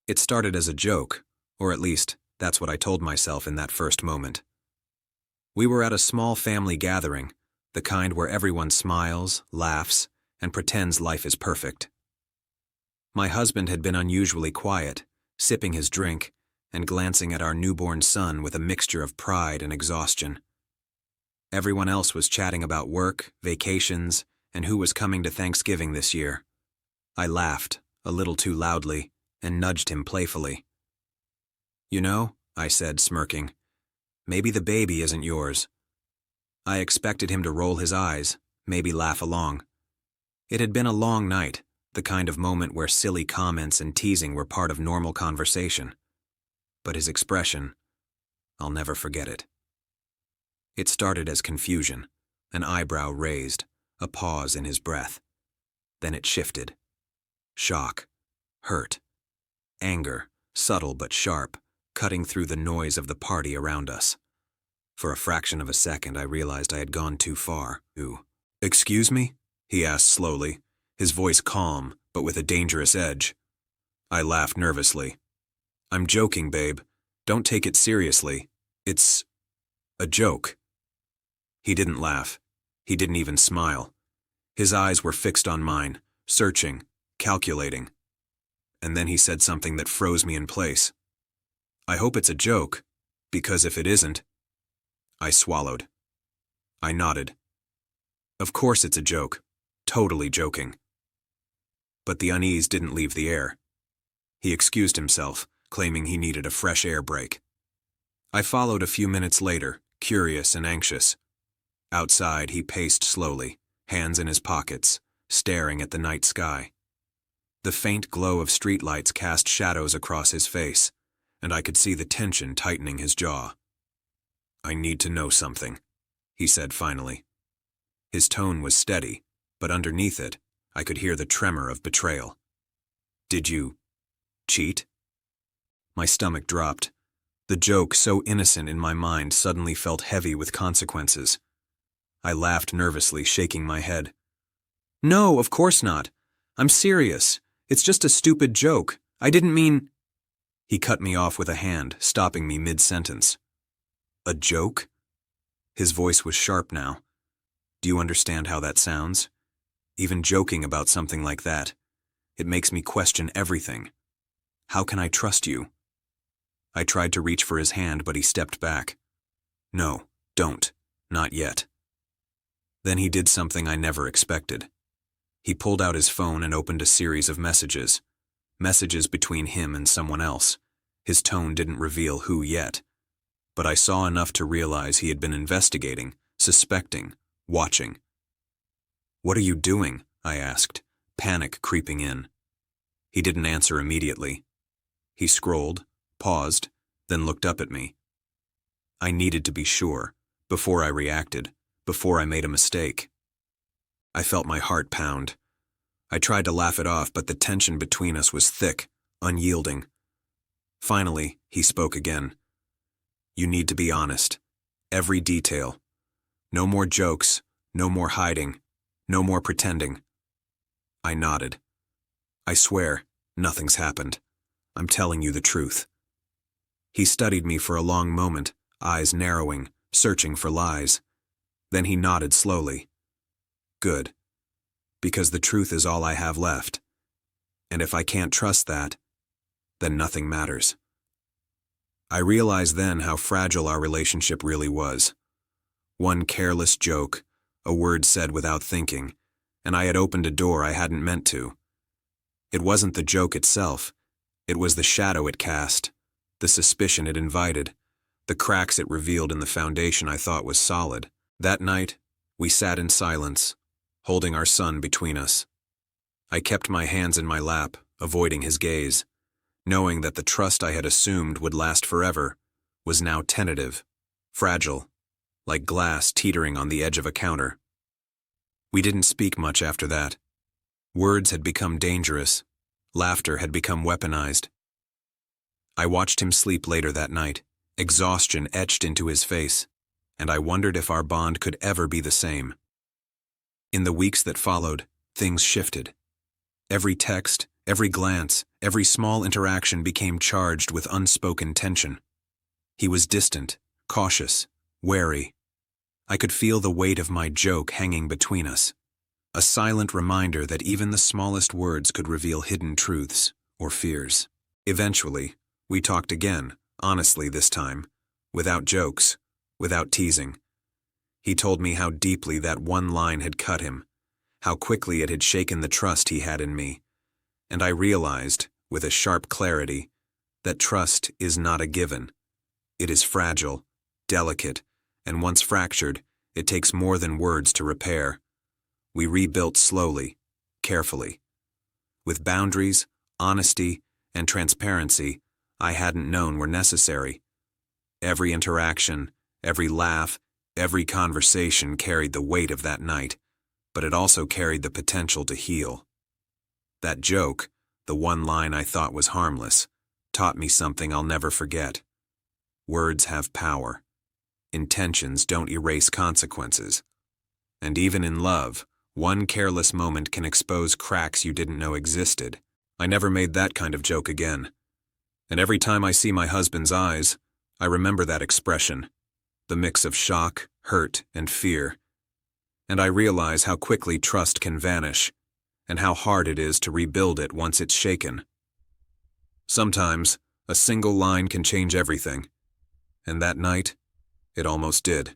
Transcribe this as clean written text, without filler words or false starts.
It started as a joke, or at least, that's what I told myself in that first moment. We were at a small family gathering, the kind where everyone smiles, laughs, and pretends life is perfect. My husband had been unusually quiet, sipping his drink and glancing at our newborn son with a mixture of pride and exhaustion. Everyone else was chatting about work, vacations, and who was coming to Thanksgiving this year. I laughed, a little too loudly, and nudged him playfully. "You know," I said, smirking, "maybe the baby isn't yours." I expected him to roll his eyes, maybe laugh along. It had been a long night, the kind of moment where silly comments and teasing were part of normal conversation. But his expression, I'll never forget it. It started as confusion, an eyebrow raised, a pause in his breath. Then it shifted. Shock, hurt, anger, subtle but sharp, cutting through the noise of the party around us. For a fraction of a second, I realized I had gone too far. "Ooh. Excuse me?" he asked slowly, his voice calm, but with a dangerous edge. I laughed nervously. "I'm joking, babe. Don't take it seriously. It's a joke." He didn't laugh. He didn't even smile. His eyes were fixed on mine, searching, calculating. And then he said something that froze me in place. "I hope it's a joke, because if it isn't..." I swallowed. I nodded. "Of course it's a joke. Totally joking." But the unease didn't leave the air. He excused himself, claiming he needed a fresh air break. I followed a few minutes later, curious and anxious. Outside, he paced slowly, hands in his pockets, staring at the night sky. The faint glow of streetlights cast shadows across his face, and I could see the tension tightening his jaw. "I need to know something," he said finally. His tone was steady, but underneath it, I could hear the tremor of betrayal. "Did you cheat?" My stomach dropped. The joke, so innocent in my mind, suddenly felt heavy with consequences. I laughed nervously, shaking my head. "No, of course not. I'm serious. It's just a stupid joke. I didn't mean..." He cut me off with a hand, stopping me mid-sentence. "A joke?" His voice was sharp now. "Do you understand how that sounds? Even joking about something like that, it makes me question everything. How can I trust you?" I tried to reach for his hand, but he stepped back. "No, don't. Not yet." Then he did something I never expected. He pulled out his phone and opened a series of messages. Messages between him and someone else. His tone didn't reveal who yet. But I saw enough to realize he had been investigating, suspecting, watching. "What are you doing?" I asked, panic creeping in. He didn't answer immediately. He scrolled, paused, then looked up at me. I needed to be sure, before I reacted, before I made a mistake. I felt my heart pound. I tried to laugh it off, but the tension between us was thick, unyielding. Finally, he spoke again. "You need to be honest. Every detail. No more jokes, no more hiding, no more pretending." I nodded. "I swear, nothing's happened. I'm telling you the truth." He studied me for a long moment, eyes narrowing, searching for lies. Then he nodded slowly. "Good. Because the truth is all I have left. And if I can't trust that, then nothing matters." I realized then how fragile our relationship really was. One careless joke, a word said without thinking, and I had opened a door I hadn't meant to. It wasn't the joke itself. It was the shadow it cast, the suspicion it invited, the cracks it revealed in the foundation I thought was solid. That night, we sat in silence, holding our son between us. I kept my hands in my lap, avoiding his gaze, knowing that the trust I had assumed would last forever was now tentative, fragile, like glass teetering on the edge of a counter. We didn't speak much after that. Words had become dangerous. Laughter had become weaponized. I watched him sleep later that night, exhaustion etched into his face, and I wondered if our bond could ever be the same. In the weeks that followed, things shifted. Every text, every glance, Every small interaction became charged with unspoken tension. He was distant, cautious, wary. I could feel the weight of my joke hanging between us, a silent reminder that even the smallest words could reveal hidden truths or fears. Eventually, we talked again, honestly this time, without jokes, without teasing. He told me how deeply that one line had cut him, how quickly it had shaken the trust he had in me, and I realized, with a sharp clarity, that trust is not a given. It is fragile, delicate, and once fractured, it takes more than words to repair. We rebuilt slowly, carefully. With boundaries, honesty, and transparency I hadn't known were necessary. Every interaction, every laugh, every conversation carried the weight of that night, but it also carried the potential to heal. That joke, the one line I thought was harmless, taught me something I'll never forget. Words have power. Intentions don't erase consequences. And even in love, one careless moment can expose cracks you didn't know existed. I never made that kind of joke again. And every time I see my husband's eyes, I remember that expression, the mix of shock, hurt, and fear. And I realize how quickly trust can vanish, and how hard it is to rebuild it once it's shaken. Sometimes, a single line can change everything. And that night, it almost did.